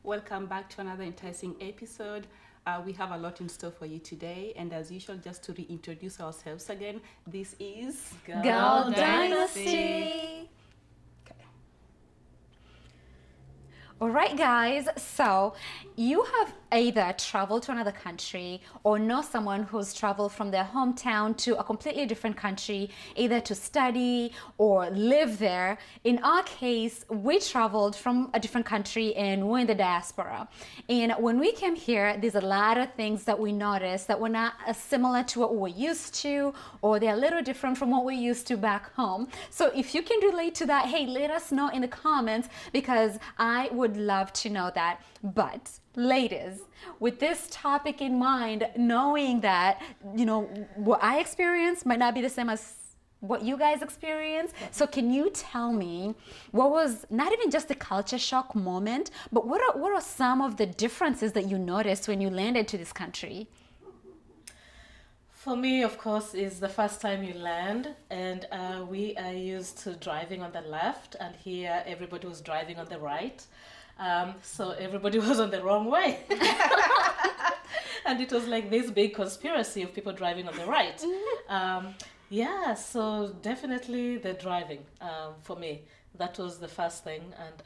Welcome back to another enticing episode. We have a lot in store for you today, and as usual, just to reintroduce ourselves again, this is Girl Dynasty. All right, guys, so you have either traveled to another country or know someone who's traveled from their hometown to a completely different country, either to study or live there. In our case, we traveled from a different country and we're in the diaspora. And when we came here, there's a lot of things that we noticed that were not as similar to what we're used to, or they're a little different from what we're used to back home. So if you can relate to that, hey, let us know in the comments, because I would love to know that. But ladies, with this topic in mind, knowing that, you know, what I experienced might not be the same as what you guys experience. So can you tell me what was not even just a culture shock moment, but what are some of the differences that you noticed when you landed to this country? For me, of course, is the first time you land, and we are used to driving on the left, and here everybody was driving on the right. So everybody was on the wrong way. And it was like this big conspiracy of people driving on the right. Yeah, so definitely the driving, for me, that was the first thing, and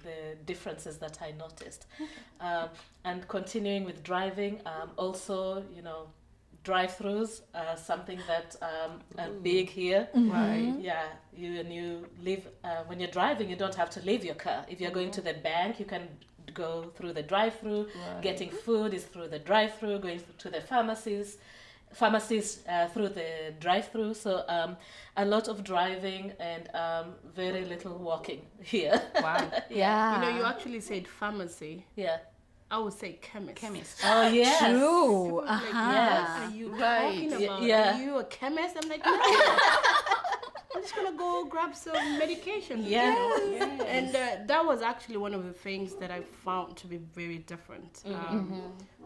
the differences that I noticed. And continuing with driving, also, you know, drive-throughs are something that are big here. Right. Yeah, when you leave, when you're driving, you don't have to leave your car. If you're going to the bank, you can go through the drive-through. Right. Getting food is through the drive-through. Going to the pharmacies through the drive-through. So a lot of driving and very little walking here. Wow. Yeah. You know, you actually said pharmacy. Yeah. I would say chemist. Chemist. Oh yes. True. Like, Uh-huh. what are you Right. talking about? Yeah. Are you a chemist? I'm like, no. I'm just gonna go grab some medication. Yeah. You know? And that was actually one of the things that I found to be very different.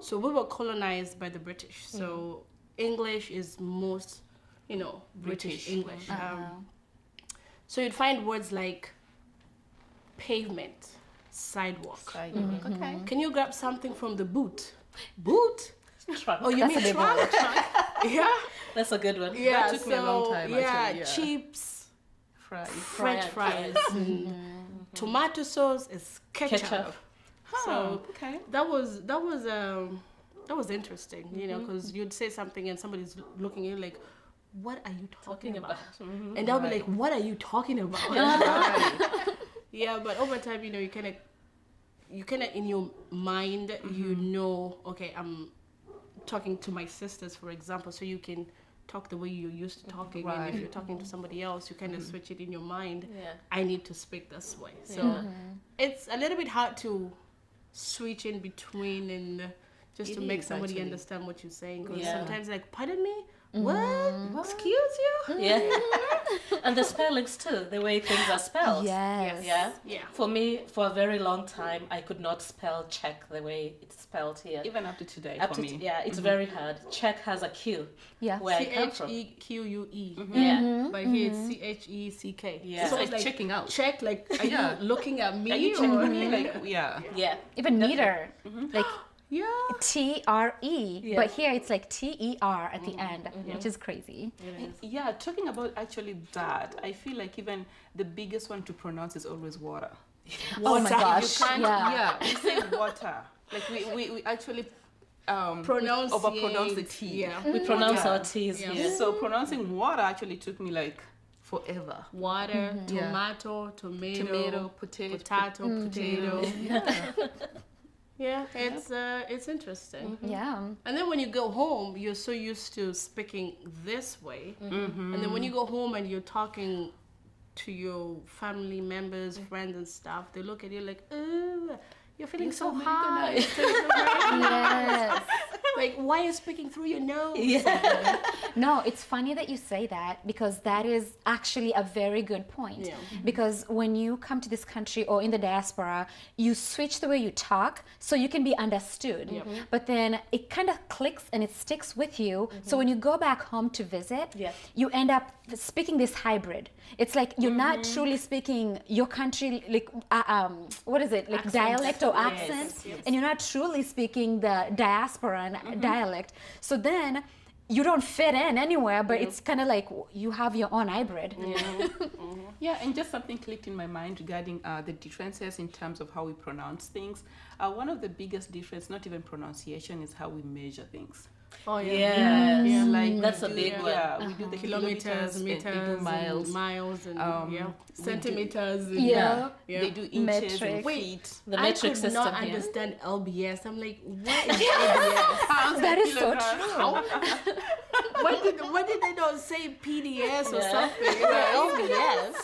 So we were colonized by the British. So English is most, you know, British English. So you'd find words like pavement, sidewalk. Okay. Can you grab something from the boot? Boot? Trunk. Oh, you That's a mean big trunk? Yeah. That's a good one. Yeah. took me a long time, Yeah, actually, yeah. chips, Fries. French fries, tomato sauce is ketchup. So Okay. that was interesting, you know, because you'd say something and somebody's looking at you like, "What are you talking about?" And they'll be like, "What are you talking about?" Yeah, but over time, you know, you kind of in your mind, you know, okay, I'm talking to my sisters, for example, so you can talk the way you're used to talking. And Right. if you're talking to somebody else, you kind of switch it in your mind. Yeah. I need to speak this way. So it's a little bit hard to switch in between and just It to make is, somebody actually. understand what you're saying. Because Yeah. sometimes like, pardon me? What? Excuse you? Yeah. And the spellings too, the way things are spelled. Yes. Yeah. Yeah. For me, for a very long time, I could not spell Czech the way it's spelled here. Even up to today Up for to me. yeah, it's very hard. Czech has a Q. Yeah. Where I come from. CHEQUE. Yeah. But here it's CHECK. Yeah. It's like checking out. Check, like, are Yeah. you looking at me? Are you or- checking me? Like, yeah. Yeah. Even neater. Like Yeah. TRE, Yeah. but here it's like TER at the end, which is crazy. Yeah, talking about actually that, I feel like even the biggest one to pronounce is always water. Oh my Water. gosh. You can't, Yeah. we say water. Like we actually Pronounce the T. Yeah. We pronounce Yeah. our T's Yeah. here. So pronouncing water actually took me like forever. Water, Yeah. tomato, tomato, Tomato, potato. potato. Yeah, it's interesting. Yeah. And then when you go home, you're so used to speaking this way. And then when you go home and you're talking to your family members, friends and stuff, they look at you like, oh, you're feeling so high. Yes. Like, why are you speaking through your nose? Yeah. No, it's funny that you say that because that is actually a very good point. Yeah. Because when you come to this country or in the diaspora, you switch the way you talk so you can be understood. But then it kind of clicks and it sticks with you. So when you go back home to visit, Yeah. you end up speaking this hybrid. It's like you're not truly speaking your country, like what is it, like dialect or accent, and you're not truly speaking the diaspora dialect. So then you don't fit in anywhere, but it's kind of like you have your own hybrid. Yeah, and just something clicked in my mind regarding the differences in terms of how we pronounce things. One of the biggest difference, not even pronunciation, is how we measure things. Oh yeah. Yes. Yeah. Like That's we a do- big one. Yeah, we do the Kilometers, meters, and they do miles. and miles, and We centimeters. And, Yeah. They do inches Metric. and Wait, feet. The I metric could system not here. understand LBS. I'm like, what is LBS? That is so true. Why did they not say PDS or Yeah. something? Like, LBS.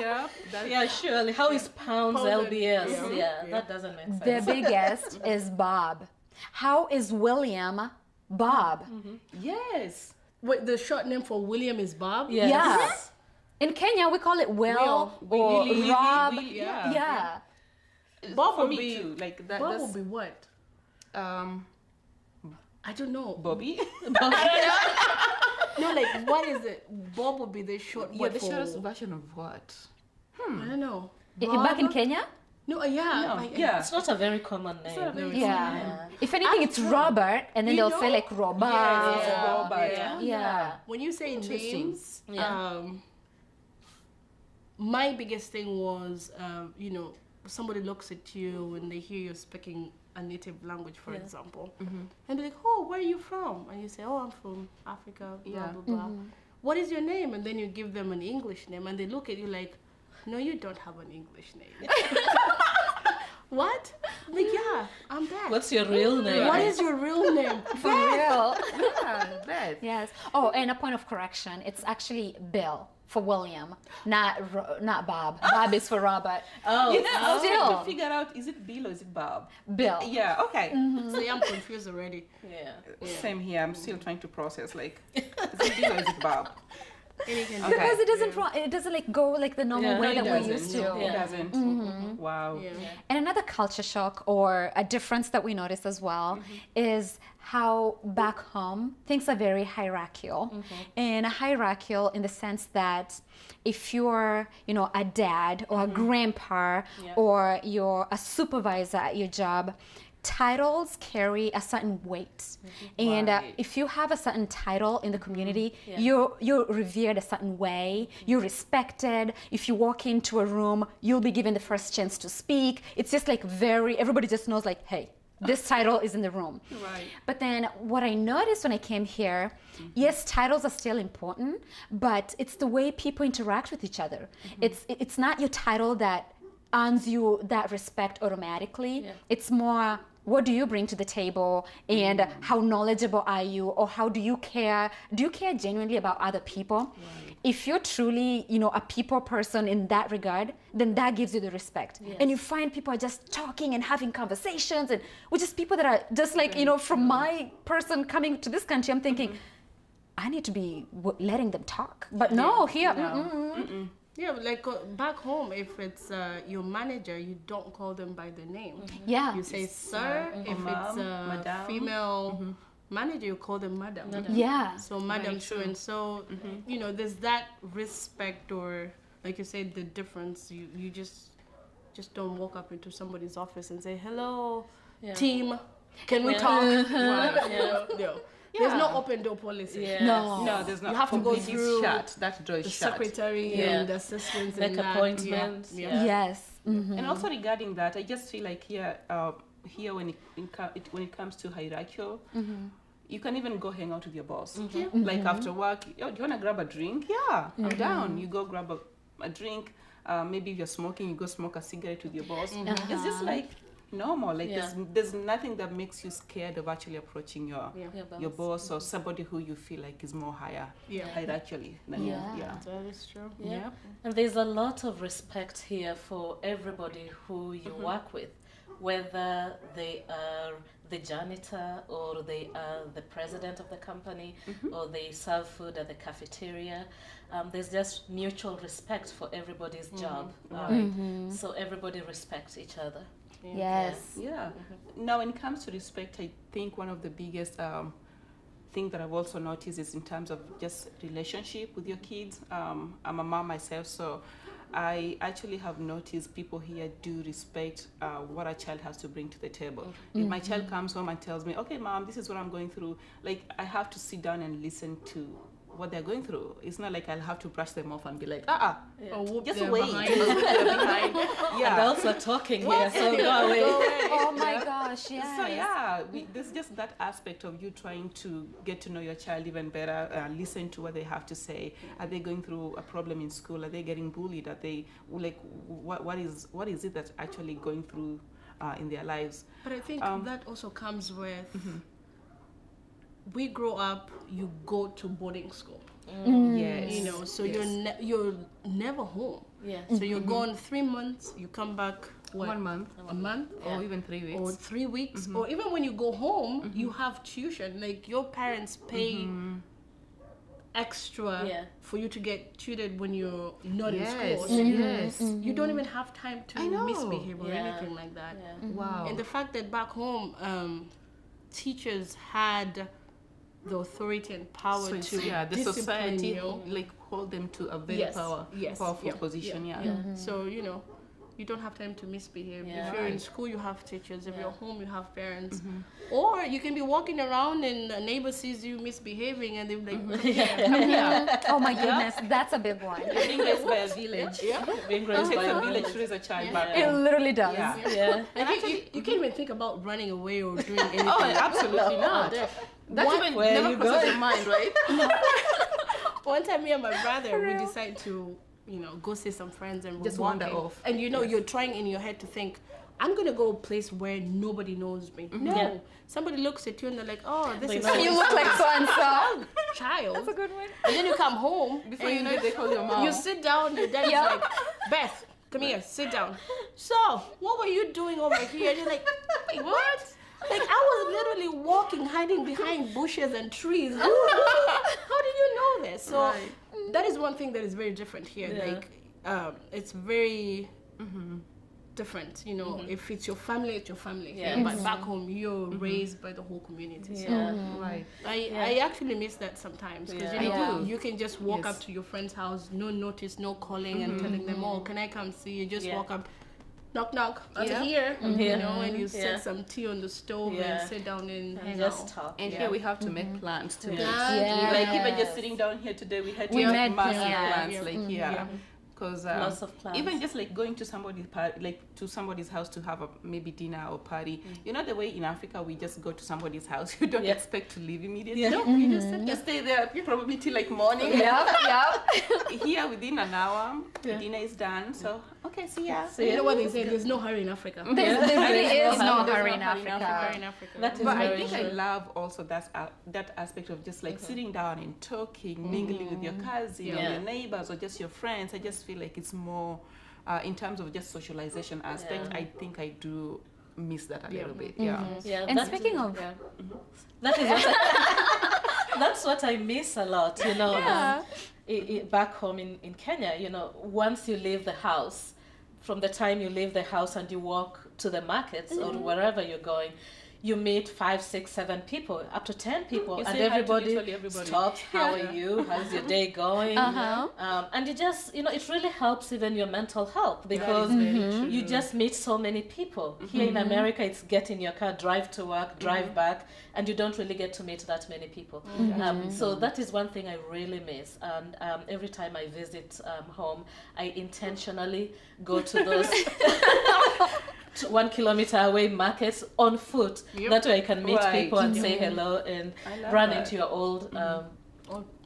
Yeah, that's Yeah, surely. How is pounds Pounds and- LBS? yeah. Yeah, Yeah. that doesn't make sense. The biggest is Bob. How is William Bob? yes. Wait, the short name for William is Bob? Yes. Yeah. In Kenya, we call it Will or Willy, Rob. Willy, Yeah. Bob For would me be too. Like that. Bob That's would be what? I don't know. Bobby. No, like what is it? Bob would be the short Yeah, word the for. shortest version of what? I don't know. Back in Bob? Kenya? No, yeah. No, like, yeah. It's not a very common name. not a very Yeah. If anything, it's Robert, and then You they'll say know? like Robert. Yeah. Robert. Yeah. Yeah. When you say Interesting. names, Yeah. my biggest thing was, somebody looks at you when they hear you speaking a native language, for example, and they're like, "Oh, where are you from?" And you say, "Oh, I'm from Africa." Blah Yeah. blah blah. What is your name? And then you give them an English name, and they look at you like, "No, you don't have an English name." What? I'm like, yeah, I'm that. What's your real name? What is your real name? For real. Yeah, that. Yes. Oh, and a point of correction. It's actually Bill for William, not Bob. Bob is for Robert. Oh, You know, I was Still. trying to figure out, is it Bill or is it Bob? Bill. Yeah, okay. See, I'm confused already. yeah. Same here. I'm still trying to process, like, is it Bill or is it Bob? Anything. Okay. Because it doesn't like go like the normal Yeah. way No, that it we're doesn't. used to. No, Yeah. it doesn't. Wow. Yeah. And another culture shock or a difference that we notice as well is how back home things are very hierarchical. And hierarchical in the sense that if you're, a dad or a grandpa or you're a supervisor at your job, titles carry a certain weight, and Right. if you have a certain title in the community, you're revered a certain way, you're respected. If you walk into a room, you'll be given the first chance to speak. It's just like everybody just knows like, hey, this title is in the room. Right. But then what I noticed when I came here, yes, titles are still important, but it's the way people interact with each other. It's not your title that earns you that respect automatically. Yeah. It's more, what do you bring to the table, and how knowledgeable are you, or how do you care? Do you care genuinely about other people? Right. If you're truly, a people person in that regard, then that gives you the respect. Yes. And you find people are just talking and having conversations, and which is people that are just like, from my person coming to this country, I'm thinking, I need to be letting them talk. But no, here, Yeah, but like back home, if it's your manager, you don't call them by their name. yeah. You say sir. If it's a madam. female manager, you call them madam. Yeah. So madam so and so, there's that respect, or like you said, the difference. You just don't walk up into somebody's office and say, "Hello, Yeah. team, can we Yeah. talk?" Yeah. No. There's no open door policy. Yes. No. No, there's not. You have to go Completely through shut. That door is The shut. secretary Yeah. and the assistants Make and that. appointments. Yeah. Yeah. Yes. Mhm. And also regarding that, I just feel like here when it comes to hierarchical, you can even go hang out with your boss. Like after work, yo, do you want to grab a drink? Yeah, I'm down. You go grab a drink. Maybe if you're smoking, you go smoke a cigarette with your boss. It's just like normal. Like there's nothing that makes you scared of actually approaching your boss or somebody who you feel like is more higher hierarchically than you. Yeah. That is true. Yeah. And there's a lot of respect here for everybody who you work with. whether they are the janitor or they are the president of the company or they serve food at the cafeteria. There's just mutual respect for everybody's job, right? So everybody respects each other. Yes. Yeah. Now, when it comes to respect, I think one of the biggest thing that I've also noticed is in terms of just relationship with your kids. I'm a mom myself, so I actually have noticed people here do respect what a child has to bring to the table. If my child comes home and tells me, okay, mom, this is what I'm going through, like, I have to sit down and listen to what they're going through. It's not like I'll have to brush them off and be like, just wait. Behind. Yeah. Adults are talking here, so go away. Oh my gosh, yes. So yeah, there's just that aspect of you trying to get to know your child even better, listen to what they have to say. Are they going through a problem in school? Are they getting bullied? Are they, like, what is it that's actually going through in their lives? But I think that also comes with, we grow up, you go to boarding school. Yes. You know, so you're never home. Yeah. So you're gone 3 months, you come back, what? 1 month. A month? Or even 3 weeks. Or 3 weeks. Or even when you go home, you have tuition. Like, your parents pay extra for you to get tutored when you're not in school. So you don't even have time to misbehave or anything like that. Yeah. Wow. And the fact that back home, teachers had the authority and power to the discipline society you. like hold them to a very powerful position. So, you know, you don't have time to misbehave. Yeah. If you're in school, you have teachers. If you're home, you have parents. Or you can be walking around and a neighbor sees you misbehaving and they're like, Oh my goodness, that's a big one. Being raised by a village. Being It raised takes by a a village village. to raise a child back It home. literally does. Yeah. And you can't even think about running away or doing anything. Oh, absolutely not. That even Where never you crosses going? your mind, right? One time, me and my brother, we decided to, you know, go see some friends and we're Just wander walking. off. And you know, you're trying in your head to think, I'm gonna go a place where nobody knows me. No, somebody looks at you and they're like, oh, this is You look like so and so. child. That's a good one. And then you come home Before and you know it, they call your mom. you sit down. Your dad's like, Beth, come here, sit down. So, what were you doing over here? And you're like, wait, what? Like, I was literally walking, hiding behind bushes and trees. How did you know this? So that is one thing that is very different here. Yeah. Like, it's very different. You know, if it's your family, it's your family. Yeah. But back home, you're raised by the whole community. So Right. I actually miss that sometimes because Yeah. you know I do. you can just walk Yes. up to your friend's house, no notice, no calling, and telling them, "Oh, can I come see you?" Just walk up, knock knock, I'm here, you know, and you set some tea on the stove and sit down and hang Just out. talk. And here we have to make plans too. Yeah. Like even just sitting down here today, we had to We make made massive plans. plans. Because Lots of plans. even just like going to somebody's party, like to somebody's house to have a maybe dinner or party. You know the way in Africa we just go to somebody's house, you don't expect to leave immediately. Yeah. No, you just sit, you stay there probably till like morning. Here within an hour, dinner is done. So okay, see ya. So you know what they say? There's no hurry in Africa. There really is no There's hurry no in hurry in Africa. in Africa. That is But I very think I true. love also that aspect of just like sitting down and talking, mingling with your cousin or your neighbors or just your friends. I just feel like it's more in terms of just socialization aspect. I think I do miss that a little bit. Yeah. And speaking of that is what that's what I miss a lot, you know. Back home in Kenya, you know, once you leave the house, from the time you leave the house and you walk to the markets or wherever you're going, you meet 5, 6, 7 people, up to 10 people, You and say hi to everybody literally everybody. stops. How are you? How's your day going? And you just, you know, it really helps even your mental health because you just meet so many people. Here in America, it's get in your car, drive to work, drive back, and you don't really get to meet that many people. So that is one thing I really miss. And every time I visit home, I intentionally go to those 1 kilometer away markets on foot. That way I can meet people and say hello and run into your old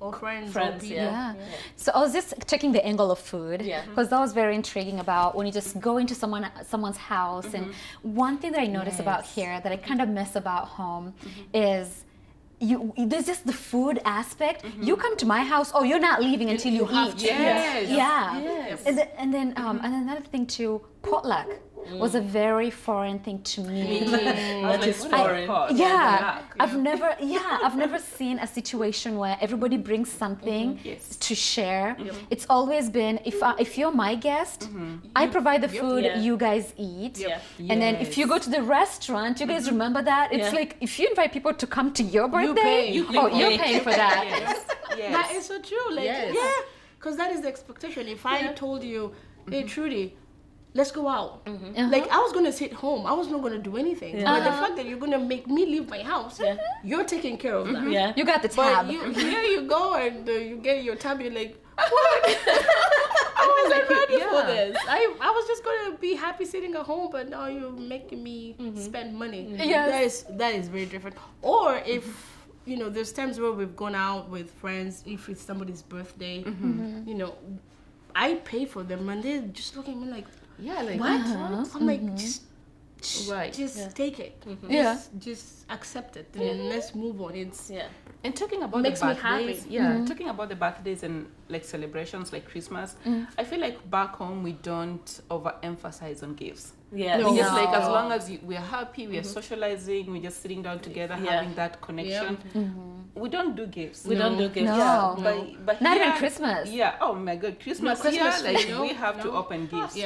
All friends, friends. all Yeah. So I was just taking the angle of food Yeah. because that was very intriguing about when you just go into someone's house. And one thing that I notice about here that I kind of miss about home is there's just the food aspect. You come to my house, oh, you're not leaving until you eat. Yes. Yeah. Yes. And then another thing too, potluck. was a very foreign thing to me. That is foreign. I've never seen a situation where everybody brings something to share. It's always been if you're my guest, I provide the food, you guys eat. And then if you go to the restaurant, you guys remember that? It's like if you invite people to come to your birthday, you're paying for that. That is so true. Like, because that is the expectation. If I told you, hey, Trudy, let's go out. Like, I was going to sit home. I was not going to do anything. But the fact that you're going to make me leave my house, you're taking care of that. You got the tab. But here you go and you get your tab, you're like, what? I wasn't ready for this. I was just going to be happy sitting at home, but now you're making me spend money. That is very different. Or if... You know, there's times where we've gone out with friends, if it's somebody's birthday, you know, I pay for them and they're just looking at me like, what? I'm like, just take it. Just accept it and let's move on. It's And talking about makes the me birthdays, happy. talking about the birthdays and like celebrations like Christmas, I feel like back home we don't overemphasize on gifts. We just like as long as we're happy, we are socializing, we're just sitting down together, having that connection. We don't do gifts. We don't do gifts. No. But Not here, even Christmas. Oh my God, Christmas here, like we have to open gifts.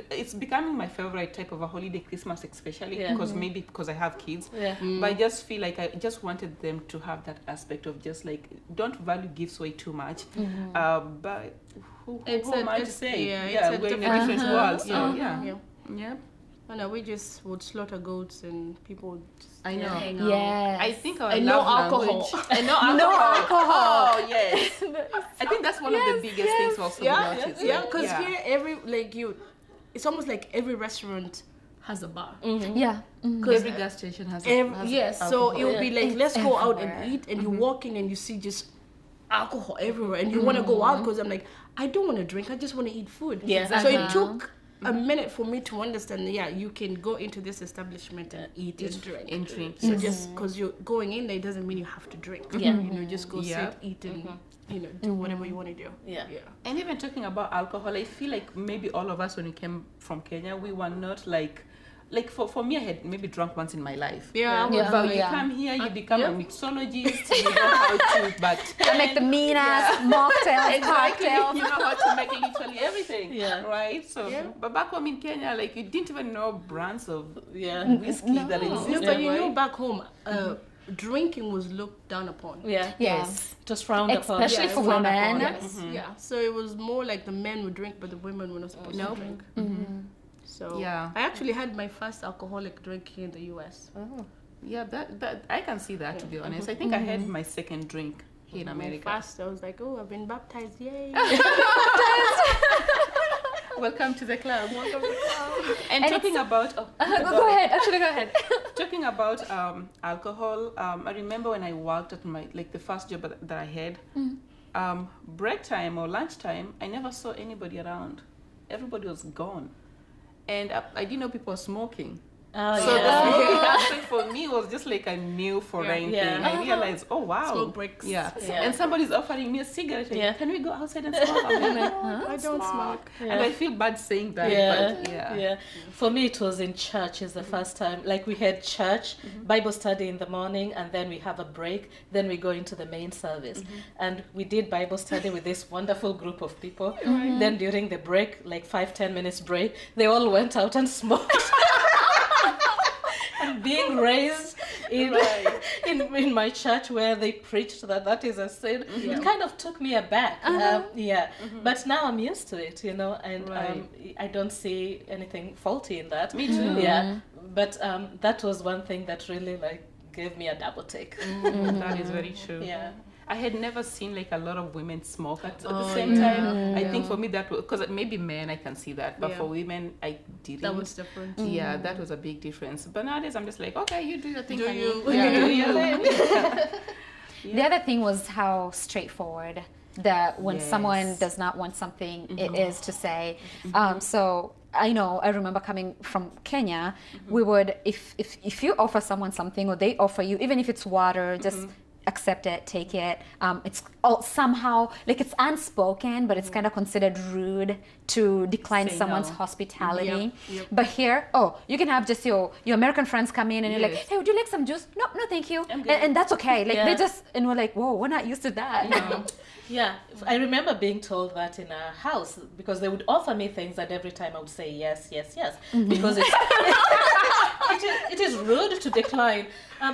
It's becoming my favorite type of a holiday, Christmas especially, because maybe because I have kids. But I just feel like I just wanted them to have that aspect of just like don't value gifts way too much. But who am I to say? We're in a different world. So I know, we just would slaughter goats and people would just I know. hang out. Yes. I think our And love no alcohol. language- and no alcohol. No alcohol. Oh yes. I think that's one of the biggest things also with autism. Because here it's almost like every restaurant has a bar. Every gas station has So it would be like, let's go out everywhere. and eat, and you walk in and you see just alcohol everywhere, and you want to go out because I'm like, I don't want to drink, I just want to eat food. So it took a minute for me to understand, you can go into this establishment and eat and drink. So just because you're going in there, it doesn't mean you have to drink. You know, just go sit, eat, and you know, do whatever you want to do. And even talking about alcohol, I feel like maybe all of us when we came from Kenya, we were not like for me, I had maybe drunk once in my life. But you come here, you become a mixologist, you know how to, I make the mean ass mocktails, cocktails. You know how to make literally everything, right? So, but back home in Kenya, like you didn't even know brands of whiskey that existed. No, but you know, back home, drinking was looked down upon. Yes. Just frowned upon. Especially for women. So it was more like the men would drink, but the women were not supposed to drink. So I actually had my first alcoholic drink here in the US. Yeah, that I can see that, to be honest. I think I had my second drink here in America. First, I was like, oh, I've been baptized, yay! Welcome to the club. Welcome to the club. And talking about go ahead. Actually, go ahead. Talking about alcohol, I remember when I worked at the first job that I had, break time or lunchtime, I never saw anybody around. Everybody was gone. And I didn't know people were smoking. So the smoking aspect for me was just like a new foreign thing. I realized, oh wow, smoke breaks. And somebody's offering me a cigarette. Like, can we go outside and smoke? I'm like, I don't smoke. And I feel bad saying that. But For me, it was in church. Is the first time. Like we had church, Bible study in the morning, and then we have a break. Then we go into the main service, and we did Bible study with this wonderful group of people. Then during the break, like 5-10 minutes break, they all went out and smoked. And being raised in my church where they preached that is a sin, it kind of took me aback. But now I'm used to it, you know, and I don't see anything faulty in that. Me too. But that was one thing that really like gave me a double take. That is very true. I had never seen like a lot of women smoke at the same time. I think for me that was, because maybe men I can see that, but for women I didn't. That was different. Yeah, that was a big difference. But nowadays I'm just like, okay, you do your thing. Do you? Do your thing. The other thing was how straightforward that when someone does not want something, it is to say. So I remember coming from Kenya, we would, if you offer someone something or they offer you, even if it's water, just accept it, take it. It's all somehow like it's unspoken, but it's kind of considered rude to decline Say someone's no. hospitality. Yep. But here, you can have just your American friends come in and you're like, Yes. hey, would you like some juice? No, no, thank you. I'm good. And that's okay. Like Yeah. they just, and we're like, whoa, we're not used to that. No. Yeah, I remember being told that in a house because they would offer me things and every time I would say yes, yes, yes. Because it is rude to decline.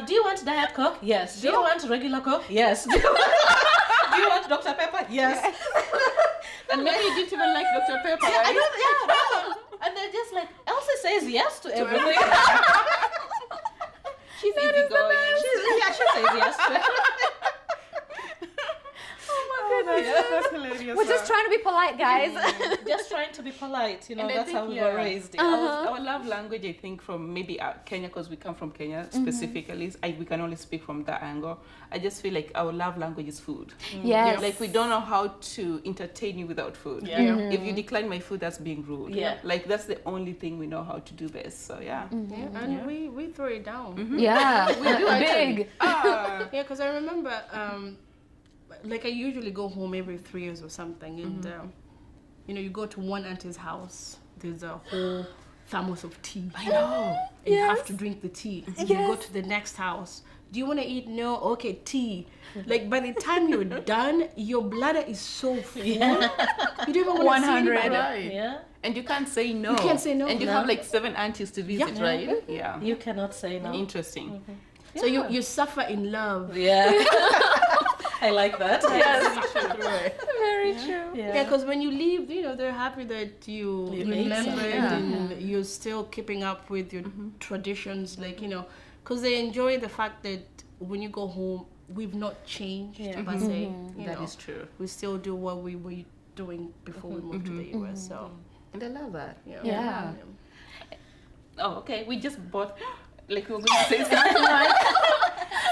Do you want Diet Coke? Yes. Do you want regular Coke? Yes. Do you want Dr. Pepper? Yes. And maybe you didn't even like Dr. Pepper, I right? don't, yeah, no. And they're just like, Elsie says yes to everything. She's easygoing. She says yes to everything. That's hilarious. We're just trying to be polite, guys. Just trying to be polite, And I that's think, how we yeah, were raised. Our love language, I think, from maybe Kenya, because we come from Kenya specifically, we can only speak from that angle. I just feel like our love language is food. Yes. Like we don't know how to entertain you without food. Yeah. Mhm. If you decline my food, that's being rude. Yeah. Like that's the only thing we know how to do best. So yeah. Yeah, and we throw it down. Yeah. We do actually. Big. Ah. Yeah, because I remember, like I usually go home every 3 years or something, and you know, you go to one auntie's house. There's a whole thermos of tea. I know. And you have to drink the tea. You go to the next house. Do you want to eat? No. Okay, tea. Like by the time you're done, your bladder is so full. You don't even want to see 100. anybody. Right. Yeah. And you can't say no. You can't say no. And you No. have like 7 aunties to visit, Yeah. right? Yeah. You cannot say no. Interesting. So you suffer in love. Yeah. I like that. Very true. Yeah, because when you leave, you know, they're happy that you ate remember it something. and you're still keeping up with your traditions, like, you know, because they enjoy the fact that when you go home, we've not changed, per se. You That know, is true. we still do what we were doing before we moved to the US. So, And I love that. Yeah. Oh, okay. We just bought, like we were going to say something like.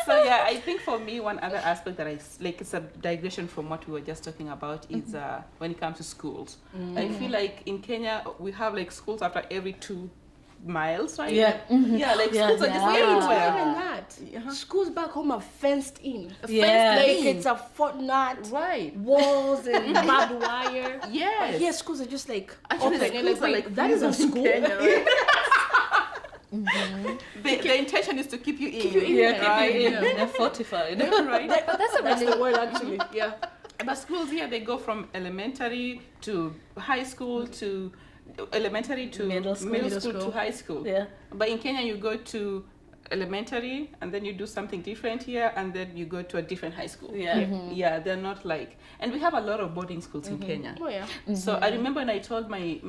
So yeah, I think for me, one other aspect that like, it's a digression from what we were just talking about, is when it comes to schools. I feel like in Kenya we have like schools after every 2 miles, right? Yeah. Yeah, like schools are just Yeah. It's not everywhere. even that. Schools back home are fenced in. Yeah. Like it's a fortnight, Right. walls and barbed wire. Yes. But here schools are just like Actually, open. the And schools are wait, like that is a freezing in school. Kenya, right? The intention is to keep you in. Right? They're fortified. Right. That's the word actually. Yeah. But schools here, they go from elementary to high school to elementary to Middle school school. to high school. Yeah. But in Kenya, you go to elementary and then you do something different here and then you go to a different high school. Yeah. Yeah, they're not like, and we have a lot of boarding schools in Kenya. Oh yeah. So I remember when I told my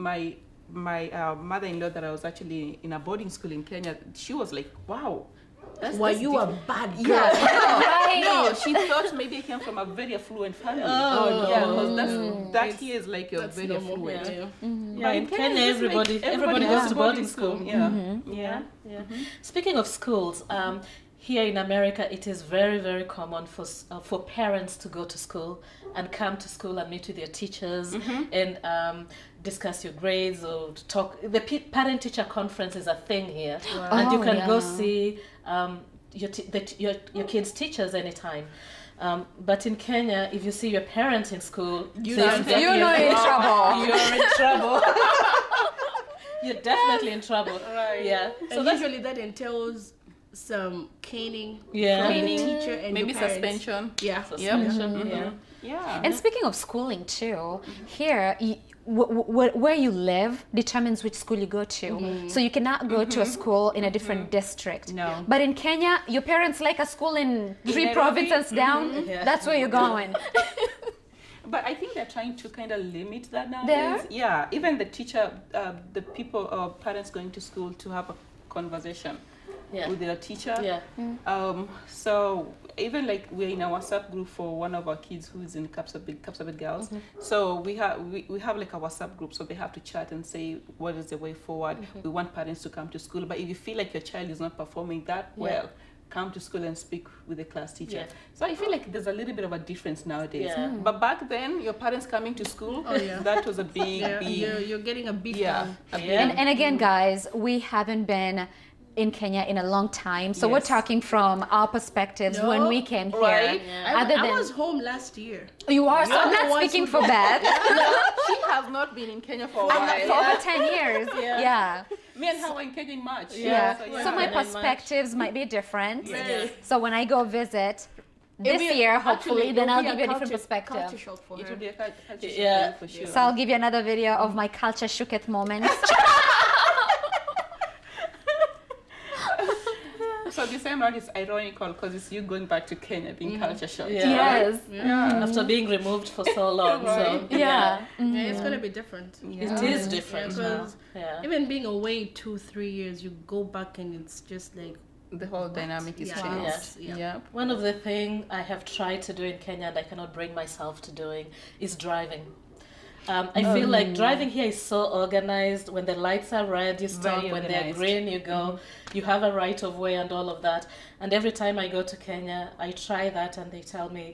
mother-in-law that I was actually in a boarding school in Kenya, she was like, wow. Were you a bad girl? Yeah. No, she thought maybe I came from a very affluent family. Oh, yeah, because that here is like you're very normal, affluent. yeah. Yeah, in Kenya, it's like everybody goes to boarding school. Yeah. Yeah. Speaking of schools, here in America, it is very, very common for parents to go to school and come to school and meet with your teachers and discuss your grades or to talk. The parent-teacher conference is a thing here, and you can go see your kids' teachers anytime. But in Kenya, if you see your parents in school, You're in trouble. You're in trouble. You're definitely in trouble. Right. Yeah. So usually that entails some caning Yeah. from Caning, the teacher and maybe the parents. suspension. Yeah. Yeah. Yeah. And speaking of schooling too, here where you live determines which school you go to. So you cannot go to a school in a different district. No. But in Kenya, your parents like a school in 3 Nairobi? provinces down. Yeah. That's where you're going. But I think they're trying to kind of limit that nowadays. There? Yeah, even the teacher, the people or parents going to school to have a conversation with their teacher. Yeah. So even like we're in a WhatsApp group for one of our kids who is in Kapsabet Girls. So we have like a WhatsApp group, so they have to chat and say what is the way forward. We want parents to come to school, but if you feel like your child is not performing that well, come to school and speak with the class teacher. Yeah. So I feel like there's a little bit of a difference nowadays. Yeah. But back then, your parents coming to school, that was a big, Yeah, big, you're getting a beat yeah. down. a big- Yeah. And again, guys, we haven't been in Kenya in a long time. So we're Yes. talking from our perspectives when we came here. Right. I was home last year. You are, so I'm the not ones speaking who for Beth. She has not been in Kenya for a while. For over 10 years. Yeah. Me and her were in Kenya in March. Yeah. So, So my And then perspectives might be different. Yes. So when I go visit this It'll be- year, hopefully, actually, then it'll I'll be give you a different culture perspective. shock for It her. will be a culture shock Yeah. for sure. So I'll give you another video of my culture shooketh moments. So this time around is ironical because it's you going back to Kenya being culture shocked. Yeah. Yes. After being removed for so long. So Yeah. Yeah, it's gonna be different. it is different now. Because Yeah. even being away 2-3 years, you go back and it's just like The whole dynamic is Yeah. changed. Yeah. Yeah. One of the things I have tried to do in Kenya and I cannot bring myself to doing is driving. I feel like driving here is so organized. When the lights are red, you stop. Very When they're organized. green, you go. You have a right of way and all of that. And every time I go to Kenya, I try that and they tell me,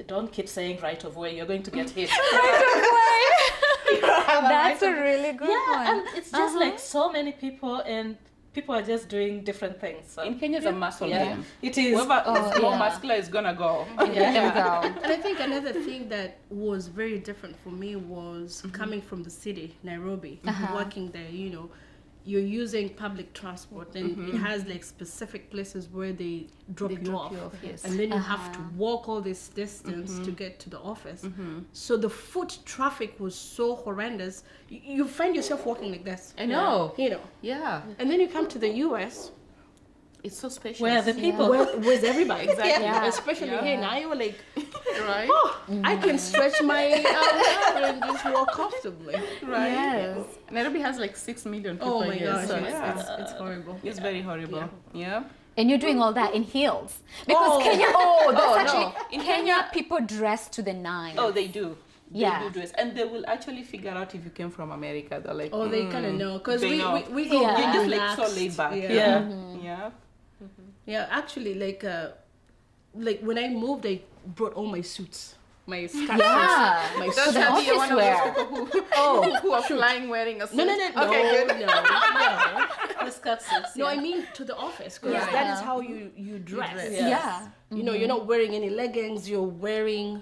don't keep saying right of way. You're going to get hit. That's a really good Yeah, one. and it's just like so many people and people are just doing different things. So In Kenya, it's a muscle yeah, game. it is. Whoever is more yeah. muscular is gonna go. There we go. And I think another thing that was very different for me was coming from the city, Nairobi, working there, you know, you're using public transport and it has like specific places where they drop you off. Yes. And then you have to walk all this distance to get to the office. So the foot traffic was so horrendous. You find yourself walking like this. I know. You know. Yeah. And then you come to the US It's so spacious. Where the people. with everybody. Exactly. Yeah. Especially here in Iowa, like, Right. oh, I can stretch my arm and just walk comfortably. Right. Yes. Nairobi has like 6 million people Oh my here, gosh, so it's horrible. it's very horrible. Yeah. And you're doing all that in heels. Because Oh. Kenya, that's no. actually, in Kenya, people dress to the nines. Oh, they do. Yeah. They do dress, and they will actually figure out if you came from America. They're like, Oh, they kind of know because They know. we go Yeah. You're just like relaxed. so laid back. Yeah. Yeah. Yeah, actually, like when I moved, I brought all my suits, my scarf Yeah. suits, my So suits. the office one of wear. those people who are flying wearing a suit. No. Okay, good. No. The skirt suits, No, yeah. I mean to the office because Yeah. that is how you dress. dress. Yeah. Yeah. You know, you're not wearing any leggings. You're wearing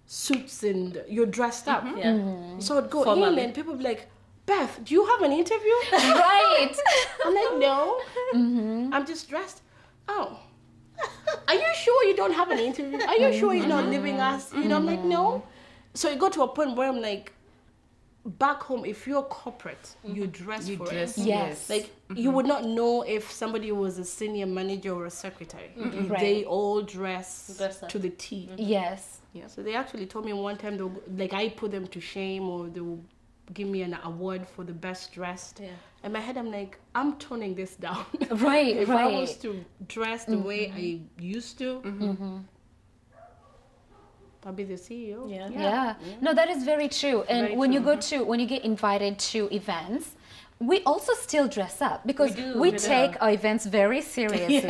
suits and you're dressed up. Yeah. So I'd go in Formally. and people would be like, Beth, do you have an interview? Right. I'm like, no. I'm just dressed. Oh. Are you sure you don't have an interview? Are you sure you're not leaving us? You know, I'm like, no. So it got to a point where I'm like, back home, if you're corporate, you dress You for dress. it. Yes. Like, you would not know if somebody was a senior manager or a secretary. Right. They all dress Dress up. to the T. Yes. Yeah. So they actually told me one time, like, I put them to shame or they'll give me an award for the best dressed. Yeah. In my head, I'm like, I'm toning this down. Right, If I was right. to dress the way I used to, I'll be the CEO. Yeah. Yeah. No, that is very true. And Very when you true. go to, when you get invited to events, we also still dress up because We do, we we do. take our events very seriously.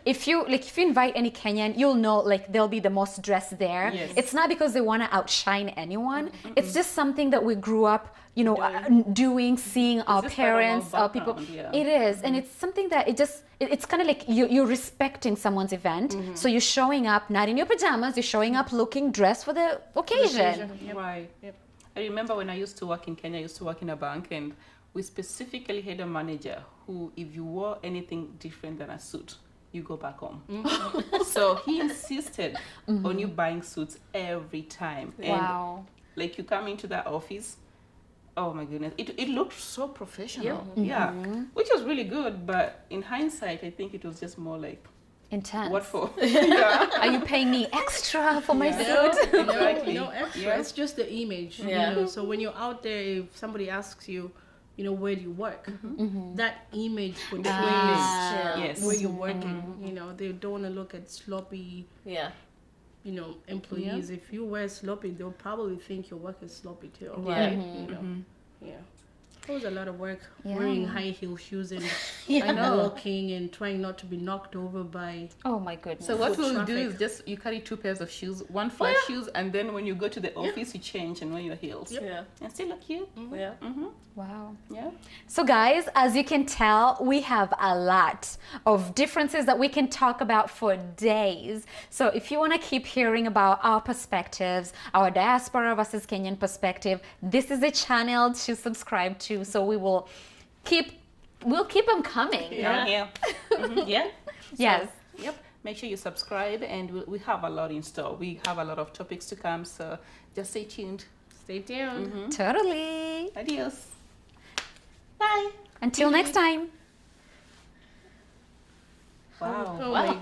If you invite any Kenyan, you'll know like they'll be the most dressed there. Yes. It's not because they want to outshine anyone. It's just something that we grew up, you know, doing, seeing our just part of our parents, our people. background, yeah. It is, and it's something that it's kind of like you're respecting someone's event. So you're showing up not in your pajamas. You're showing up looking dressed for the occasion. Right. I remember when I used to work in Kenya, I used to work in a bank, and we specifically had a manager who, if you wore anything different than a suit, you go back home. So he insisted on you buying suits every time. And Wow. like you come into that office, oh my goodness, it looked so professional. Yeah. Which was really good, but in hindsight, I think it was just more like, Intense. what for? Yeah. Are you paying me extra for my Yeah. suit? Exactly. No extra. Yeah. It's just the image. Yeah. You know? So when you're out there, if somebody asks you, you know, where do you work? That image portrays Yes. where you're working. You know, they don't want to look at sloppy, Yeah. you know, employees. If you wear sloppy, they'll probably think your work is sloppy too. Right. You know. Yeah. It was a lot of work Yeah. wearing high heel shoes and I know. walking and trying not to be knocked over by. Oh my goodness. So what Foot we'll do traffic. is just you carry 2 pairs of shoes, one flat shoes, and then when you go to the office, you change and wear your heels, Yeah. and still look cute. Yeah. Wow. Yeah. So guys, as you can tell, we have a lot of differences that we can talk about for days. So if you want to keep hearing about our perspectives, our diaspora versus Kenyan perspective, this is a channel to subscribe to. So we'll keep them coming. Yeah. Yeah. Yeah. Yes. Yep. Make sure you subscribe, and we have a lot in store. We have a lot of topics to come, so just stay tuned. Stay tuned. Totally. Adios. Bye. Until next time. Wow. Oh my